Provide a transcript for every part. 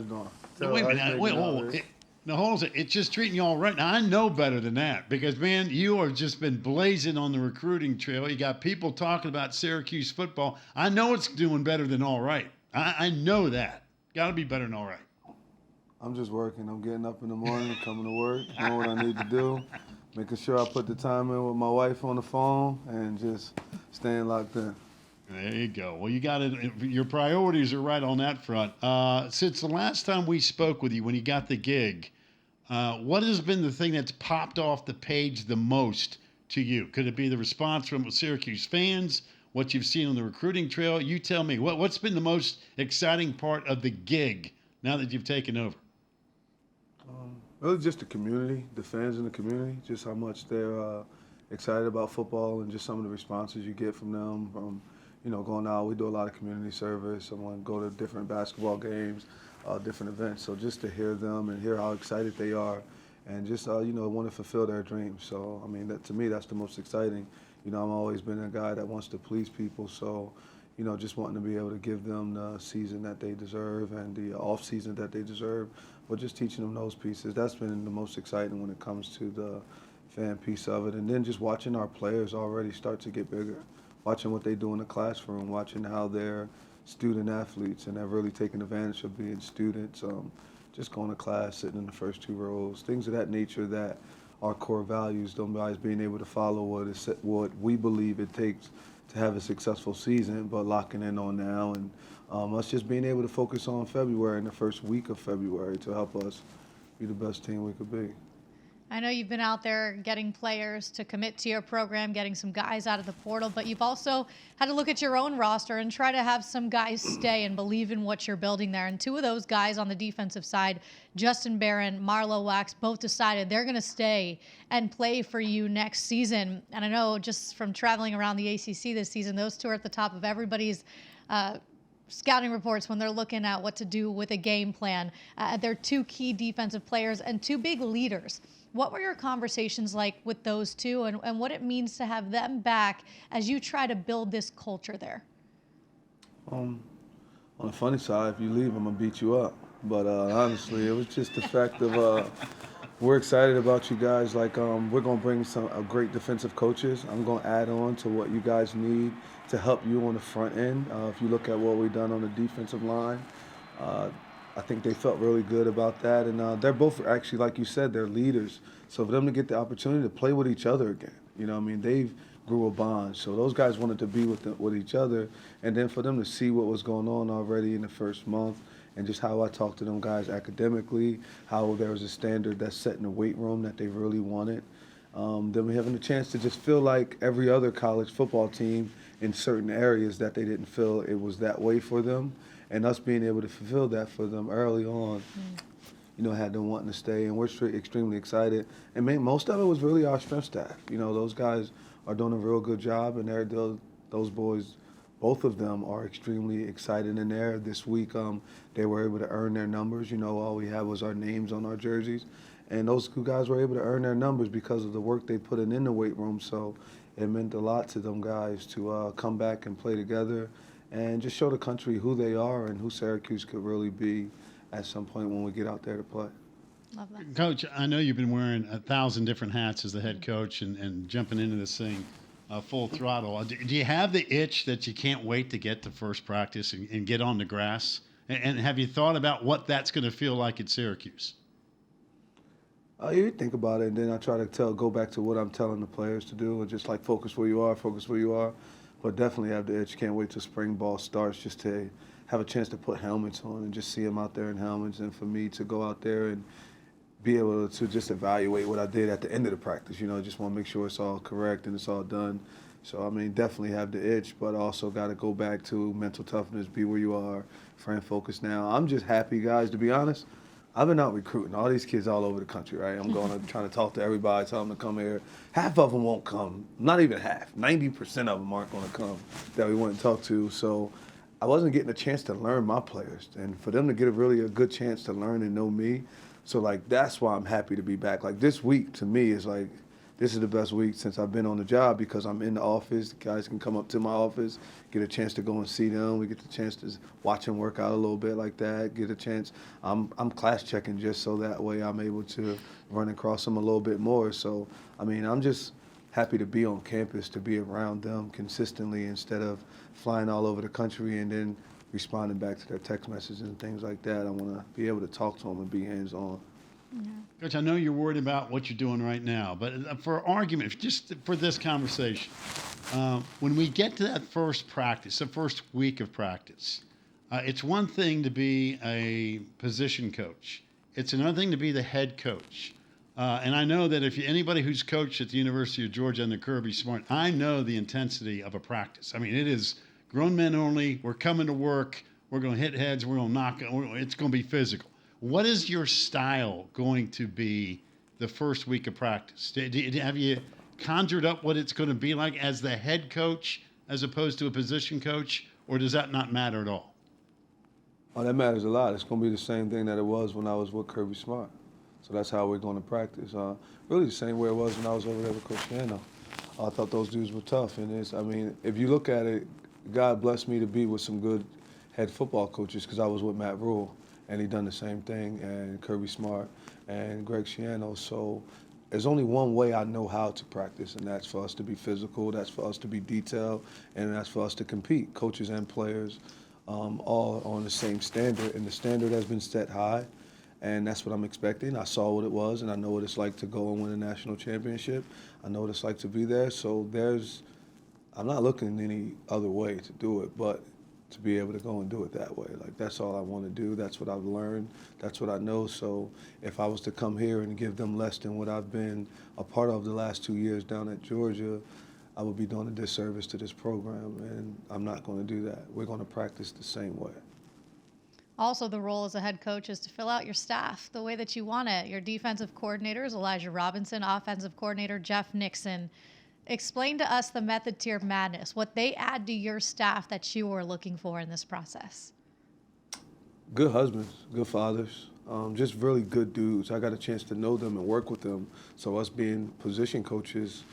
No, wait a minute. Wait, now hold on a second. It's just treating you all right. Now, I know better than that because, man, you have just been blazing on the recruiting trail. You got people talking about Syracuse football. I know it's doing better than all right. I know that. Got to be better than all right. I'm just working. I'm getting up in the morning, coming to work, doing what I need to do, making sure I put the time in with my wife on the phone, and just staying locked in. There you go. Well, you got it. Your priorities are right on that front. Since the last time we spoke with you, when you got the gig, what has been the thing that's popped off the page the most to you? Could it be the response from Syracuse fans? What you've seen on the recruiting trail? You tell me. What's been the most exciting part of the gig now that you've taken over? Really, just the community, the fans in the community, just how much they're excited about football, and just some of the responses you get from them. From going out, we do a lot of community service. I want to go to different basketball games, different events. So just to hear them and hear how excited they are, and just want to fulfill their dreams. So I mean, to me, that's the most exciting. I've always been a guy that wants to please people. So just wanting to be able to give them the season that they deserve and the off season that they deserve, but just teaching them those pieces. That's been the most exciting when it comes to the fan piece of it. And then just watching our players already start to get bigger, watching what they do in the classroom, watching how they're student athletes and they're really taking advantage of being students, just going to class, sitting in the first two rows, things of that nature that our core values, them guys being able to follow what we believe it takes to have a successful season, but locking in on now, and us just being able to focus on February and the first week of February to help us be the best team we could be. I know you've been out there getting players to commit to your program, getting some guys out of the portal, but you've also had to look at your own roster and try to have some guys stay and believe in what you're building there. And two of those guys on the defensive side, Justin Barron, Marlo Wax, both decided they're going to stay and play for you next season. And I know just from traveling around the ACC this season, those two are at the top of everybody's scouting reports when they're looking at what to do with a game plan. They're two key defensive players and two big leaders. What were your conversations like with those two, and what it means to have them back as you try to build this culture there? On the funny side, if you leave, I'm going to beat you up. But honestly, it was just the fact of we're excited about you guys. Like, we're going to bring some great defensive coaches. I'm going to add on to what you guys need to help you on the front end. If you look at what we've done on the defensive line, I think they felt really good about that. And they're both actually, like you said, they're leaders. So for them to get the opportunity to play with each other again, they've grew a bond. So those guys wanted to be with each other. And then for them to see what was going on already in the first month, and just how I talked to them guys academically, how there was a standard that's set in the weight room that they really wanted. Then we having a chance to just feel like every other college football team in certain areas that they didn't feel it was that way for them, and us being able to fulfill that for them early on, had them wanting to stay, and we're extremely excited. And most of it was really our strength staff. Those guys are doing a real good job, and those boys, both of them are extremely excited in there. This week, they were able to earn their numbers. All we had was our names on our jerseys. And those two guys were able to earn their numbers because of the work they put in the weight room. So it meant a lot to them guys to come back and play together and just show the country who they are and who Syracuse could really be at some point when we get out there to play. Love that. Coach, I know you've been wearing 1,000 different hats as the head coach and jumping into this thing full throttle. Do you have the itch that you can't wait to get to first practice and get on the grass? And have you thought about what that's going to feel like at Syracuse? You think about it, and then I try to go back to what I'm telling the players to do, and just like focus where you are. But definitely have the itch. Can't wait till spring ball starts just to have a chance to put helmets on and just see them out there in helmets, and for me to go out there and be able to just evaluate what I did at the end of the practice. Just want to make sure it's all correct and it's all done. So, definitely have the itch, but also got to go back to mental toughness, be where you are, Fran focus now. I'm just happy, guys, to be honest. I've been out recruiting all these kids all over the country, right? I'm trying to talk to everybody, tell them to come here. Half of them won't come, not even half. 90% of them aren't going to come that we want to talk to. So I wasn't getting a chance to learn my players, and for them to get a good chance to learn and know me. So, that's why I'm happy to be back. This week, to me, is this is the best week since I've been on the job because I'm in the office. The guys can come up to my office, get a chance to go and see them. We get the chance to watch them work out a little bit like that. Get a chance. I'm class checking just so that way I'm able to run across them a little bit more. So I mean, I'm just happy to be on campus, to be around them consistently instead of flying all over the country and then responding back to their text messages and things like that. I want to be able to talk to them and be hands-on. Coach, I know you're worried about what you're doing right now, but for argument, just for this conversation, when we get to that first practice, the first week of practice, it's one thing to be a position coach. It's another thing to be the head coach. And I know that if anybody who's coached at the University of Georgia under Kirby Smart, I know the intensity of a practice. I mean, it is grown men only. We're coming to work. We're going to hit heads. We're going to knock. It's going to be physical. What is your style going to be the first week of practice? Have you conjured up what it's going to be like as the head coach as opposed to a position coach, or does that not matter at all? Oh, that matters a lot. It's going to be the same thing that it was when I was with Kirby Smart. So that's how we're going to practice. Really the same way it was when I was over there with Coach Piano. I thought those dudes were tough. And I mean, if you look at it, God blessed me to be with some good head football coaches because I was with Matt Rule, and he done the same thing, and Kirby Smart and Greg Schiano. So there's only one way I know how to practice, and that's for us to be physical, that's for us to be detailed, and that's for us to compete, coaches and players, all on the same standard. And the standard has been set high, and that's what I'm expecting. I saw what it was, and I know what it's like to go and win a national championship. I know what it's like to be there. So I'm not looking any other way to do it, but to be able to go and do it that way. Like, that's all I want to do. That's what I've learned. That's what I know. So if I was to come here and give them less than what I've been a part of the last 2 years down at Georgia, I would be doing a disservice to this program, and I'm not going to do that. We're going to practice the same way. Also, the role as a head coach is to fill out your staff the way that you want it. Your defensive coordinator is Elijah Robinson, offensive coordinator Jeff Nixon. Explain to us the method to your madness, what they add to your staff that you are looking for in this process. Good husbands, good fathers, just really good dudes. I got a chance to know them and work with them. So us being position coaches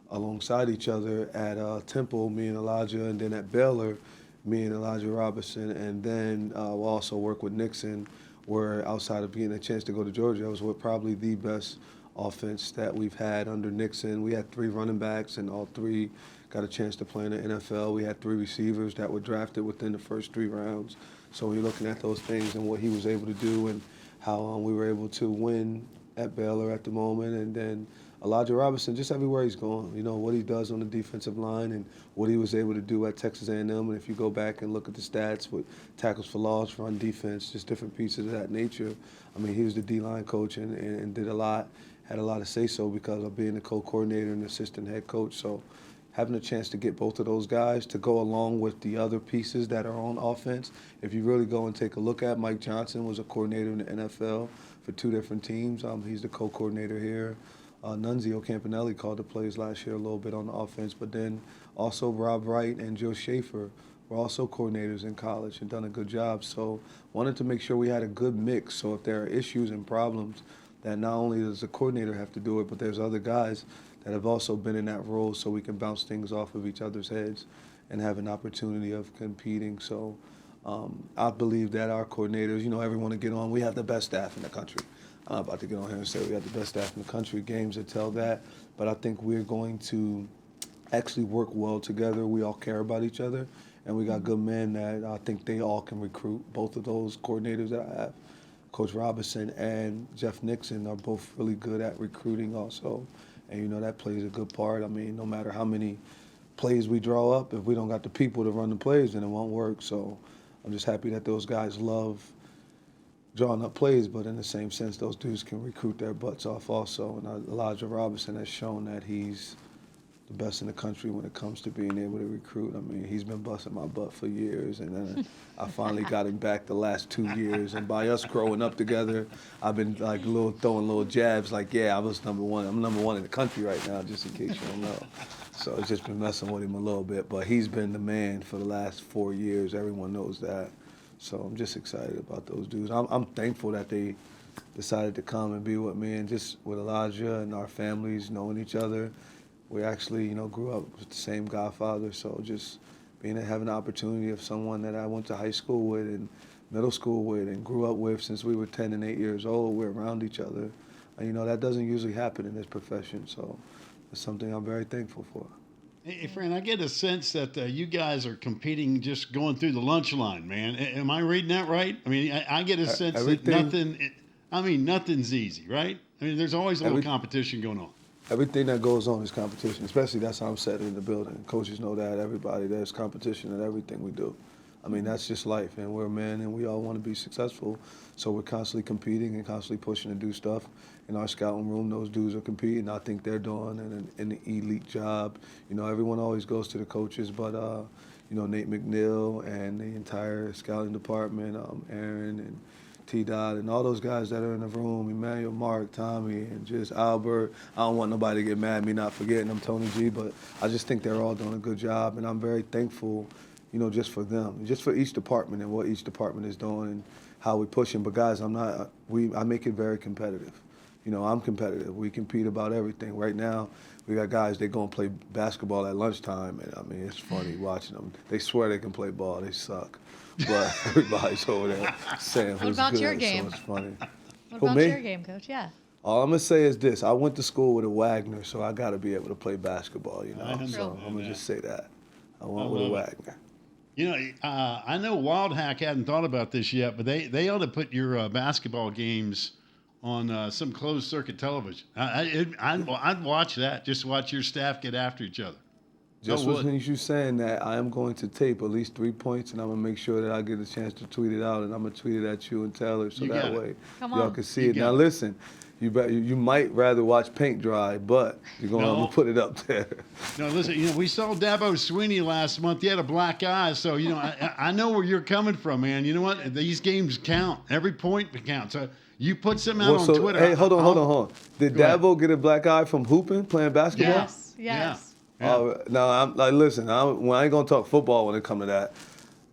alongside each other at Temple, me and Elijah, and then at Baylor, me and Elijah Robinson, and then we'll also work with Nixon, where outside of getting a chance to go to Georgia, I was with probably the best offense that we've had under Nixon. We had 3 running backs, and all 3 got a chance to play in the NFL. We had 3 receivers that were drafted within the first 3 rounds. So when you're looking at those things and what he was able to do and how we were able to win at Baylor at the moment, and then Elijah Robinson, just everywhere he's going, you know, what he does on the defensive line and what he was able to do at Texas A&M. And if you go back and look at the stats with tackles for loss, run defense, just different pieces of that nature. I mean, he was the D-line coach and did a lot, had a lot of say-so because of being the co-coordinator and assistant head coach. So having a chance to get both of those guys to go along with the other pieces that are on offense. If you really go and take a look at, Mike Johnson was a coordinator in the NFL for 2 different teams. He's the co-coordinator here. Nunzio Campanelli called the plays last year a little bit on the offense, but then also Rob Wright and Joe Schaefer were also coordinators in college and done a good job. So wanted to make sure we had a good mix. So if there are issues and problems, that not only does the coordinator have to do it, but there's other guys that have also been in that role, so we can bounce things off of each other's heads and have an opportunity of competing. So I believe that our coordinators, you know, everyone to get on, we have the best staff in the country. I'm not about to get on here and say we have the best staff in the country. Games that tell that, but I think we're going to actually work well together. We all care about each other, and we got good men that I think they all can recruit. Both of those coordinators that I have, Coach Robinson and Jeff Nixon, are both really good at recruiting also, and you know that plays a good part. I mean, no matter how many plays we draw up, if we don't got the people to run the plays, then it won't work. So I'm just happy that those guys love drawing up plays, but in the same sense, those dudes can recruit their butts off also. And Elijah Robinson has shown that he's the best in the country when it comes to being able to recruit. I mean, he's been busting my butt for years, and then I finally got him back the last 2 years. And by us growing up together, I've been like throwing little jabs like, yeah, I was number 1. I'm number 1 in the country right now, just in case you don't know. So it's just been messing with him a little bit, but he's been the man for the last 4 years. Everyone knows that. So I'm just excited about those dudes. I'm thankful that they decided to come and be with me, and just with Elijah and our families knowing each other. We actually, grew up with the same godfather, so just having the opportunity of someone that I went to high school with and middle school with and grew up with since we were 10 and 8 years old. We're around each other. And, that doesn't usually happen in this profession, so it's something I'm very thankful for. Hey, Fran, I get a sense that you guys are competing just going through the lunch line, man. Am I reading that right? I mean, I get a sense that nothing's easy, right? I mean, there's always a little competition going on. Everything that goes on is competition, especially that's how I'm set in the building. Coaches know that, everybody. There's competition in everything we do. I mean, that's just life, and we're men, and we all want to be successful, so we're constantly competing and constantly pushing to do stuff. In our scouting room, those dudes are competing. I think they're doing an elite job. Everyone always goes to the coaches, but, Nate McNeil and the entire scouting department, Aaron and T-Dot and all those guys that are in the room, Emmanuel, Mark, Tommy, and just Albert. I don't want nobody to get mad at me not forgetting them, Tony G, but I just think they're all doing a good job, and I'm very thankful, just for them, just for each department and what each department is doing and how we're pushing. But guys, I make it very competitive. I'm competitive. We compete about everything. Right now, we got guys, they go and play basketball at lunchtime, and I mean, it's funny watching them. They swear they can play ball. They suck. But everybody's over there saying who's good. What about your game? So it's funny. What about your game, Coach? Yeah. All I'm going to say is this. I went to school with a Wagner, so I got to be able to play basketball, So I'm going to just say that. I went with a Wagner. I know Wild Hack hadn't thought about this yet, but they ought to put your basketball games on some closed circuit television. I'd watch that. Just watch your staff get after each other. Just as you saying that, I am going to tape at least 3 points, and I'm going to make sure that I get a chance to tweet it out, and I'm going to tweet it at you and Taylor, so that way y'all can see it. Now listen, you might rather watch paint dry, but I'm going to put it up there. No, listen, we saw Dabo Sweeney last month. He had a black eye, so, I know where you're coming from, man. You know what? These games count. Every point counts. So you put something out on Twitter. Hey, hold on. Did Dabo get a black eye from hooping, playing basketball? Yes. Yeah. Now, I'm like, listen, I ain't going to talk football when it comes to that,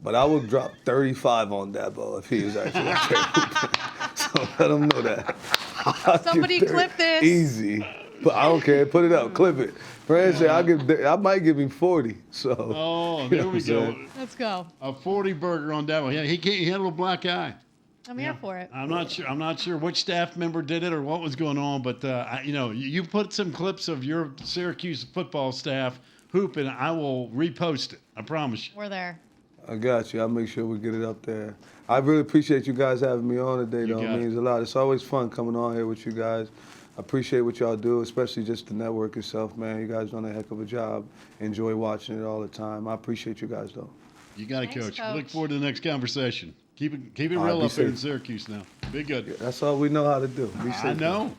but I would drop 35 on Dabo if he was actually out there hooping. So let him know that. Somebody clip this. Easy. But I don't care. Put it up. Clip it. Fran said I might give him 40. So. Oh, there we go. Let's go. A 40 burger on Dabo. Yeah, he had a little black eye. I'm here for it. I'm not sure which staff member did it or what was going on, but you put some clips of your Syracuse football staff hooping. I will repost it. I promise you. We're there. I got you. I'll make sure we get it up there. I really appreciate you guys having me on today, though. It means a lot. It's always fun coming on here with you guys. I appreciate what y'all do, especially just the network itself, man. You guys done a heck of a job. Enjoy watching it all the time. I appreciate you gus, though. You got it, Coach. Look forward to the next conversation. Keep it real up there in Syracuse now. Be good. Yeah, that's all we know how to do. Be safe. I know.